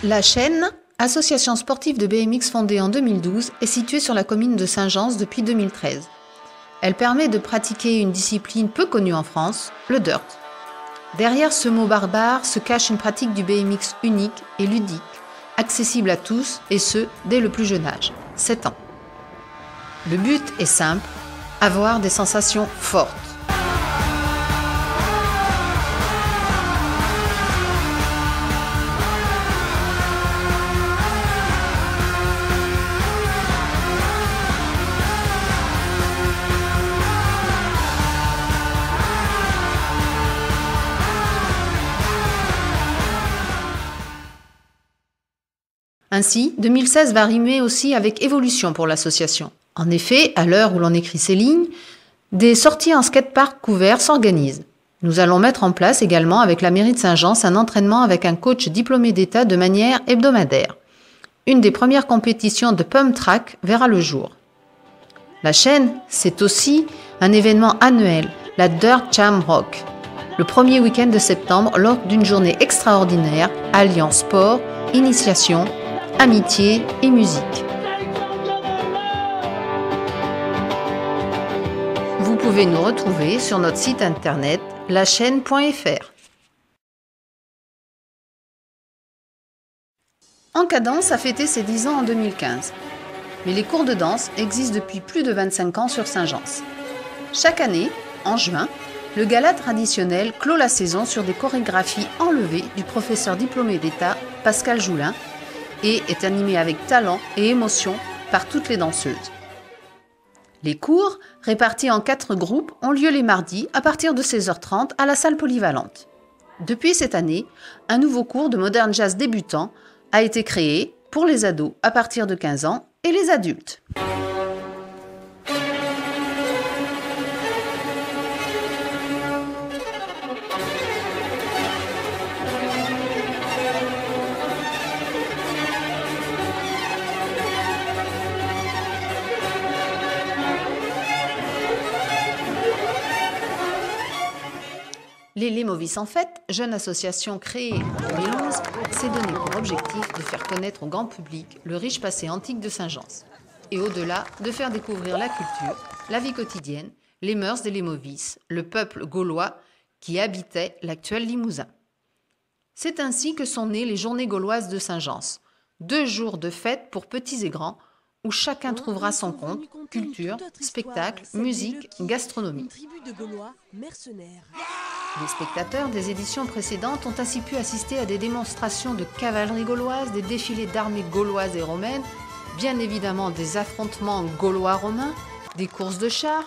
La Chaîne, association sportive de BMX fondée en 2012, est située sur la commune de Saint-Gence depuis 2013. Elle permet de pratiquer une discipline peu connue en France, le dirt. Derrière ce mot barbare se cache une pratique du BMX unique et ludique, accessible à tous et ce, dès le plus jeune âge, 7 ans. Le but est simple, avoir des sensations fortes. Ainsi, 2016 va rimer aussi avec évolution pour l'association. En effet, à l'heure où l'on écrit ces lignes, des sorties en skatepark couverts s'organisent. Nous allons mettre en place également avec la mairie de Saint-Gence un entraînement avec un coach diplômé d'État de manière hebdomadaire. Une des premières compétitions de pump track verra le jour. La Chaîne, c'est aussi un événement annuel, la Dirt Jam Rock, le premier week-end de septembre lors d'une journée extraordinaire alliant sport, initiation, amitié et musique. Vous pouvez nous retrouver sur notre site internet lachaîne.fr. Encadence a fêté ses 10 ans en 2015. Mais les cours de danse existent depuis plus de 25 ans sur Saint-Gence. Chaque année, en juin, le gala traditionnel clôt la saison sur des chorégraphies enlevées du professeur diplômé d'État Pascal Joulin et est animé avec talent et émotion par toutes les danseuses. Les cours, répartis en 4 groupes, ont lieu les mardis à partir de 16h30 à la salle polyvalente. Depuis cette année, un nouveau cours de modern jazz débutant a été créé pour les ados à partir de 15 ans et les adultes. Les Lemovis en Fête, jeune association créée en 2011, s'est donné pour objectif de faire connaître au grand public le riche passé antique de Saint-Gence. Et au-delà, de faire découvrir la culture, la vie quotidienne, les mœurs des Lemovis, le peuple gaulois qui habitait l'actuel Limousin. C'est ainsi que sont nées les Journées gauloises de Saint-Gence, 2 jours de fête pour petits et grands, où chacun trouvera son compte, culture, spectacle, musique, gastronomie. Les spectateurs des éditions précédentes ont ainsi pu assister à des démonstrations de cavalerie gauloise, des défilés d'armées gauloises et romaines, bien évidemment des affrontements gaulois-romains, des courses de chars.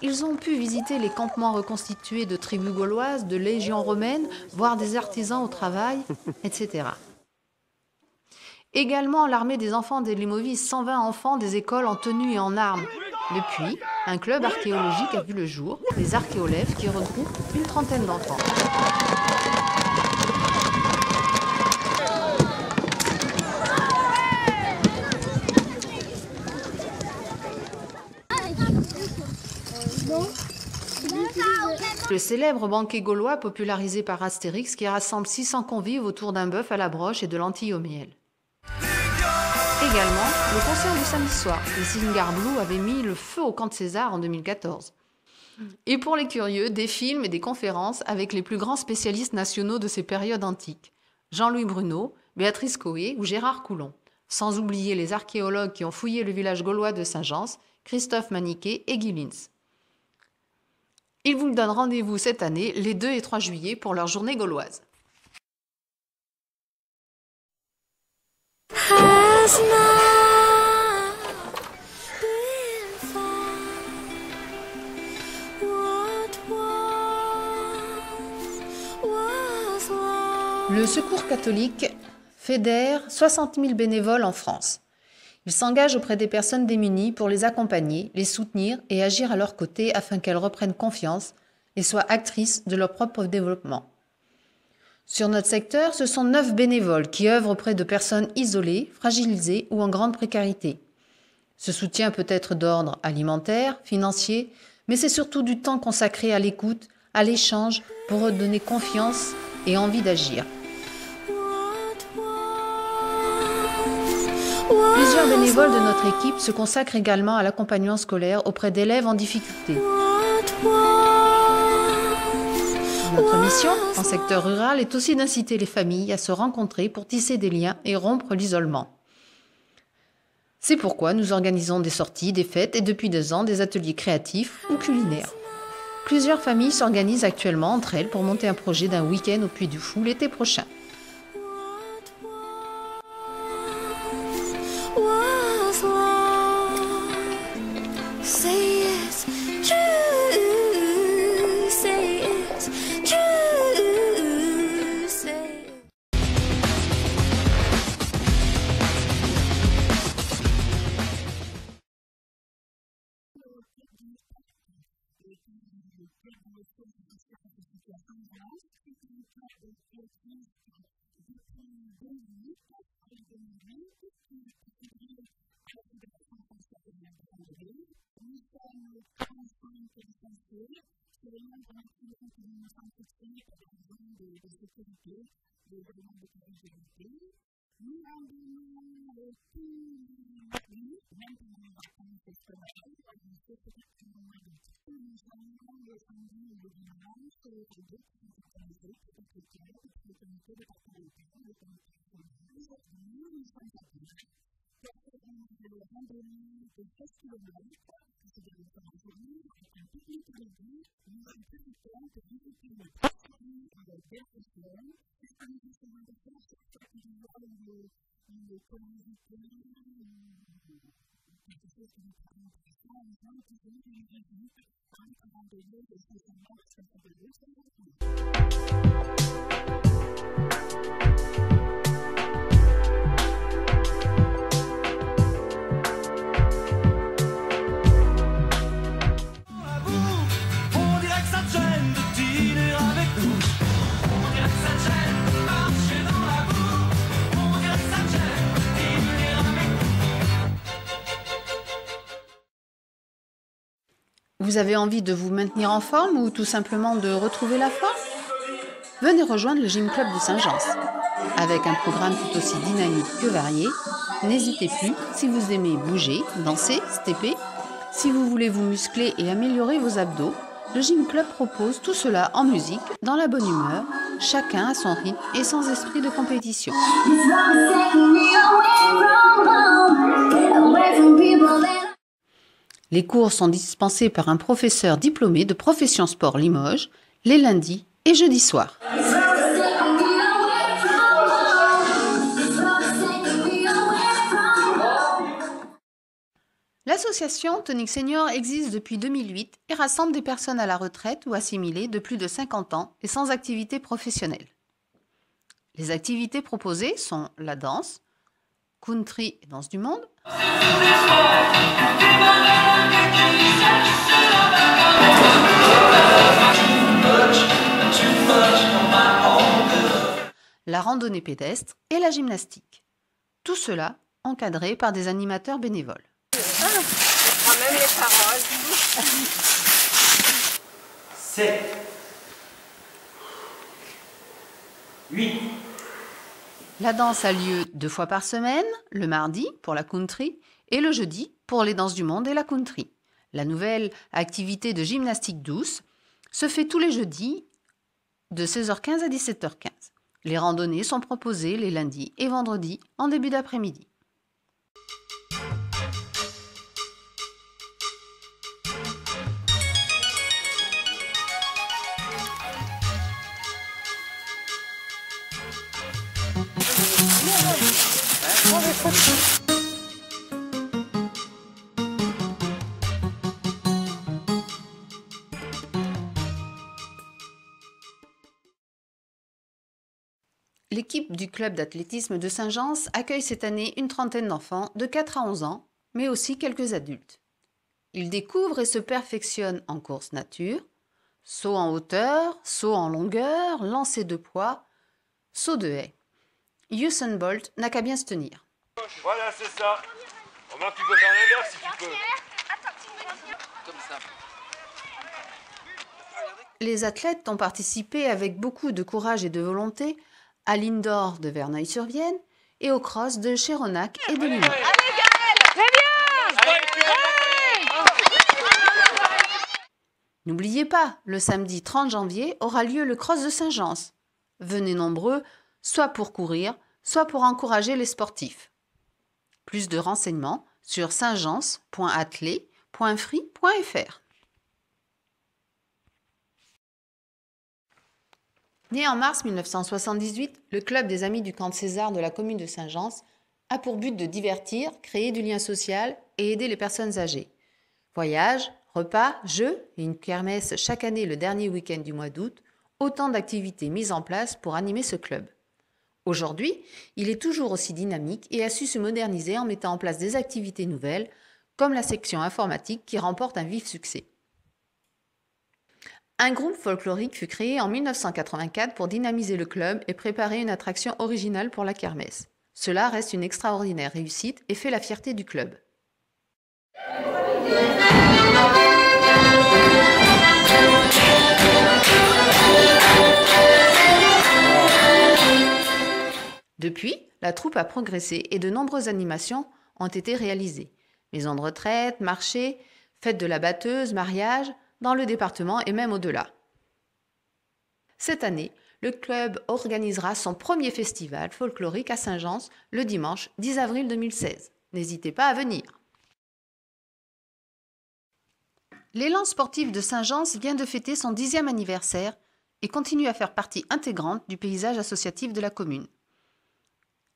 Ils ont pu visiter les campements reconstitués de tribus gauloises, de légions romaines, voir des artisans au travail, etc. Également, l'armée des enfants des Lemovis, 120 enfants des écoles en tenue et en armes. Depuis, un club archéologique a vu le jour, les archéolèves qui regroupent une trentaine d'enfants. Le célèbre banquet gaulois popularisé par Astérix qui rassemble 600 convives autour d'un bœuf à la broche et de lentilles au miel. Également, le concert du samedi soir. Les Singar Blue avaient mis le feu au camp de César en 2014. Et pour les curieux, des films et des conférences avec les plus grands spécialistes nationaux de ces périodes antiques. Jean-Louis Bruno, Béatrice Coé ou Gérard Coulon. Sans oublier les archéologues qui ont fouillé le village gaulois de Saint-Gence, Christophe Maniquet et Guy Lins. Ils vous donnent rendez-vous cette année, les 2 et 3 juillet, pour leur journée gauloise. Le Secours catholique fédère 60 000 bénévoles en France. Il s'engage auprès des personnes démunies pour les accompagner, les soutenir et agir à leur côté afin qu'elles reprennent confiance et soient actrices de leur propre développement. Sur notre secteur, ce sont 9 bénévoles qui œuvrent auprès de personnes isolées, fragilisées ou en grande précarité. Ce soutien peut être d'ordre alimentaire, financier, mais c'est surtout du temps consacré à l'écoute, à l'échange, pour redonner confiance et envie d'agir. Plusieurs bénévoles de notre équipe se consacrent également à l'accompagnement scolaire auprès d'élèves en difficulté. Notre mission, en secteur rural, est aussi d'inciter les familles à se rencontrer pour tisser des liens et rompre l'isolement. C'est pourquoi nous organisons des sorties, des fêtes et depuis 2 ans des ateliers créatifs ou culinaires. Plusieurs familles s'organisent actuellement entre elles pour monter un projet d'un week-end au Puy du Fou l'été prochain. Vous avez envie de vous maintenir en forme ou tout simplement de retrouver la forme? Venez rejoindre le Gym Club de Saint-Jean. Avec un programme tout aussi dynamique que varié, n'hésitez plus si vous aimez bouger, danser, stepper. Si vous voulez vous muscler et améliorer vos abdos, le Gym Club propose tout cela en musique, dans la bonne humeur, chacun à son rythme et sans esprit de compétition. Les cours sont dispensés par un professeur diplômé de Profession Sport Limoges, les lundis et jeudis soirs. L'association Tonic Senior existe depuis 2008 et rassemble des personnes à la retraite ou assimilées de plus de 50 ans et sans activité professionnelle. Les activités proposées sont la danse, country et danse du monde, la randonnée pédestre et la gymnastique. Tout cela encadré par des animateurs bénévoles. Je prends même les paroles. 7, 8. La danse a lieu 2 fois par semaine, le mardi pour la country et le jeudi pour les danses du monde et la country. La nouvelle activité de gymnastique douce se fait tous les jeudis de 16h15 à 17h15. Les randonnées sont proposées les lundis et vendredis en début d'après-midi. L'équipe du club d'athlétisme de Saint-Jean accueille cette année une trentaine d'enfants de 4 à 11 ans, mais aussi quelques adultes. Ils découvrent et se perfectionnent en course nature, saut en hauteur, saut en longueur, lancer de poids, saut de haie. Usain Bolt n'a qu'à bien se tenir. Voilà, c'est ça. Remarque, tu peux faire l'inverse si tu peux. Comme ça. Les athlètes ont participé avec beaucoup de courage et de volonté à l'Indoor de Verneuil-sur-Vienne, et au cross de Chéronac et de Limoges. N'oubliez pas, le samedi 30 janvier aura lieu le cross de Saint-Gence. Venez nombreux, soit pour courir, soit pour encourager les sportifs. Plus de renseignements sur saintgence.athlé.free.fr. Né en mars 1978, le club des Amis du Camp de César de la commune de Saint-Gence a pour but de divertir, créer du lien social et aider les personnes âgées. Voyages, repas, jeux et une kermesse chaque année le dernier week-end du mois d'août, autant d'activités mises en place pour animer ce club. Aujourd'hui, il est toujours aussi dynamique et a su se moderniser en mettant en place des activités nouvelles, comme la section informatique qui remporte un vif succès. Un groupe folklorique fut créé en 1984 pour dynamiser le club et préparer une attraction originale pour la kermesse. Cela reste une extraordinaire réussite et fait la fierté du club. Depuis, la troupe a progressé et de nombreuses animations ont été réalisées. Maisons de retraite, marchés, fêtes de la batteuse, mariages, dans le département et même au-delà. Cette année, le club organisera son premier festival folklorique à Saint-Gence le dimanche 10 avril 2016. N'hésitez pas à venir. L'élan sportif de Saint-Gence vient de fêter son 10e anniversaire et continue à faire partie intégrante du paysage associatif de la commune.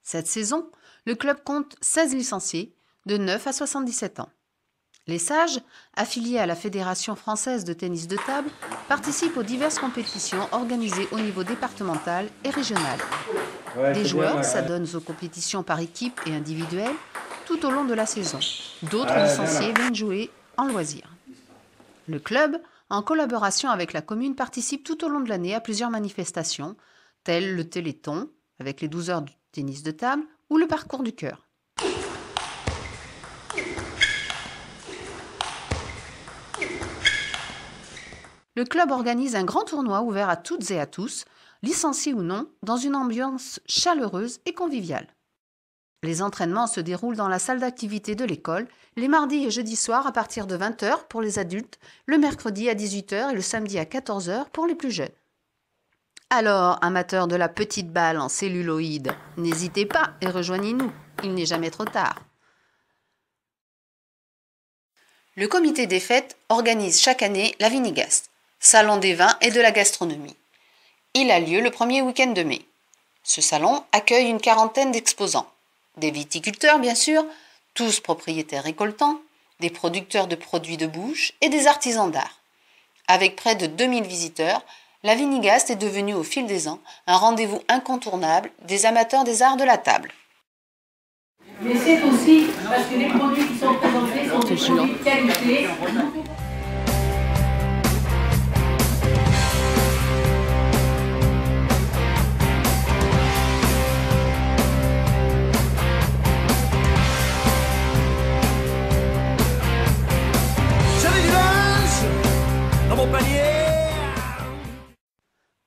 Cette saison, le club compte 16 licenciés de 9 à 77 ans. Les sages, affiliés à la Fédération française de tennis de table, participent aux diverses compétitions organisées au niveau départemental et régional. Des joueurs s'adonnent aux compétitions par équipe et individuelles tout au long de la saison. D'autres licenciés viennent jouer en loisir. Le club, en collaboration avec la commune, participe tout au long de l'année à plusieurs manifestations, telles le Téléthon, avec les 12 heures du tennis de table, ou le parcours du cœur. Le club organise un grand tournoi ouvert à toutes et à tous, licenciés ou non, dans une ambiance chaleureuse et conviviale. Les entraînements se déroulent dans la salle d'activité de l'école, les mardis et jeudis soirs à partir de 20 h pour les adultes, le mercredi à 18 h et le samedi à 14 h pour les plus jeunes. Alors, amateurs de la petite balle en celluloïd, n'hésitez pas et rejoignez-nous, il n'est jamais trop tard. Le comité des fêtes organise chaque année la Vinigast, salon des vins et de la gastronomie. Il a lieu le premier week-end de mai. Ce salon accueille une quarantaine d'exposants. Des viticulteurs, bien sûr, tous propriétaires récoltants, des producteurs de produits de bouche et des artisans d'art. Avec près de 2000 visiteurs, la Vinigast est devenue au fil des ans un rendez-vous incontournable des amateurs des arts de la table. Mais c'est aussi parce que les produits qui sont présentés sont des produits de qualité.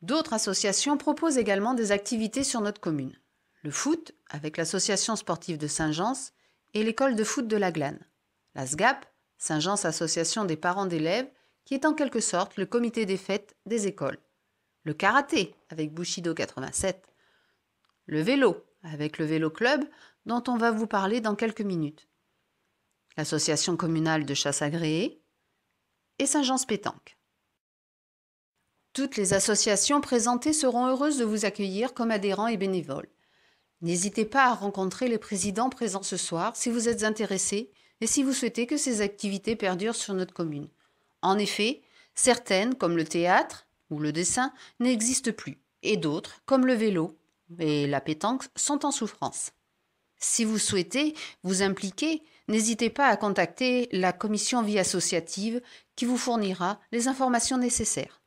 D'autres associations proposent également des activités sur notre commune. Le foot, avec l'association sportive de Saint-Gence, et l'école de foot de la Glane. La SGAP, Saint-Gence Association des parents d'élèves, qui est en quelque sorte le comité des fêtes des écoles. Le karaté, avec Bushido 87. Le vélo, avec le vélo club, dont on va vous parler dans quelques minutes. L'association communale de chasse agréée et Saint-Gence Pétanque. Toutes les associations présentées seront heureuses de vous accueillir comme adhérents et bénévoles. N'hésitez pas à rencontrer les présidents présents ce soir si vous êtes intéressés et si vous souhaitez que ces activités perdurent sur notre commune. En effet, certaines, comme le théâtre ou le dessin, n'existent plus, et d'autres, comme le vélo et la pétanque, sont en souffrance. Si vous souhaitez vous impliquer, n'hésitez pas à contacter la commission vie associative qui vous fournira les informations nécessaires.